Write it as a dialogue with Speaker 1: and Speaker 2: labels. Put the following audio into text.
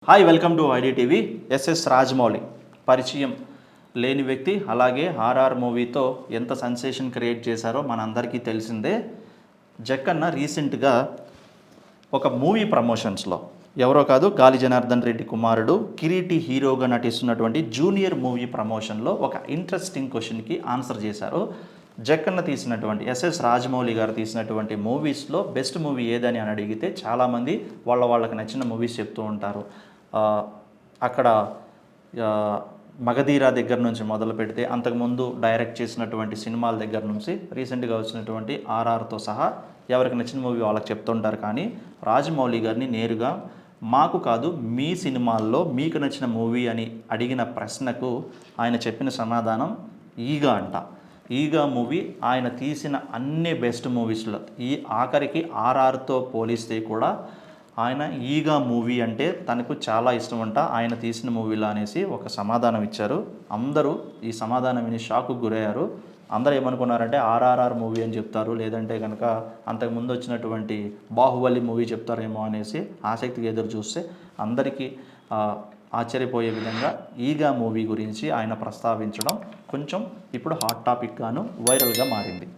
Speaker 1: Hi welcome to ID TV. SS Rajamouli పరిచయం లేని వ్యక్తి, అలాగే ఆర్ఆర్ మూవీతో ఎంత సెన్సేషన్ క్రియేట్ చేశారో మనందరికీ తెలిసిందే. జక్కన్న రీసెంట్గా ఒక మూవీ ప్రమోషన్స్లో ఎవరో కాదు, గాలి జనార్దన్ రెడ్డి కుమారుడు కిరీటి హీరోగా నటిస్తున్నటువంటి జూనియర్ మూవీ ప్రమోషన్లో ఒక ఇంట్రెస్టింగ్ క్వశ్చన్కి ఆన్సర్ చేశారు. జక్కన్న తీసినటువంటి ఎస్ఎస్ రాజమౌళి గారు తీసినటువంటి మూవీస్లో బెస్ట్ మూవీ ఏదని అని అడిగితే చాలామంది వాళ్ళకి నచ్చిన మూవీస్ చెప్తూ ఉంటారు. అక్కడ మగధీరా దగ్గర నుంచి మొదలు పెడితే అంతకుముందు డైరెక్ట్ చేసినటువంటి సినిమాల దగ్గర నుంచి రీసెంట్గా వచ్చినటువంటి ఆర్ఆర్తో సహా ఎవరికి నచ్చిన మూవీ వాళ్ళకి చెప్తుంటారు. కానీ రాజమౌళి గారిని నేరుగా మాకు కాదు, మీ సినిమాల్లో మీకు నచ్చిన మూవీ అని అడిగిన ప్రశ్నకు ఆయన చెప్పిన సమాధానం ఈగా అంట. ఈగా మూవీ ఆయన తీసిన అన్ని బెస్ట్ మూవీస్లో ఈ ఆఖరికి ఆర్ఆర్తో పోలిస్తే కూడా ఆయన ఈగా మూవీ అంటే తనకు చాలా ఇష్టం అంట, ఆయన తీసిన మూవీలో అనేసి ఒక సమాధానం ఇచ్చారు. అందరూ ఈ సమాధానం విని షాక్కు గురయ్యారు. అందరూ ఏమనుకున్నారంటే ఆర్ఆర్ఆర్ మూవీ అని చెప్తారు, లేదంటే కనుక అంతకుముందు వచ్చినటువంటి బాహుబలి మూవీ చెప్తారేమో అనేసి ఆసక్తిగా ఎదురు చూస్తే అందరికీ ఆశ్చర్యపోయే విధంగా ఈగా మూవీ గురించి ఆయన ప్రస్తావించడం కొంచెం ఇప్పుడు హాట్ టాపిక్గాను వైరల్గా మారింది.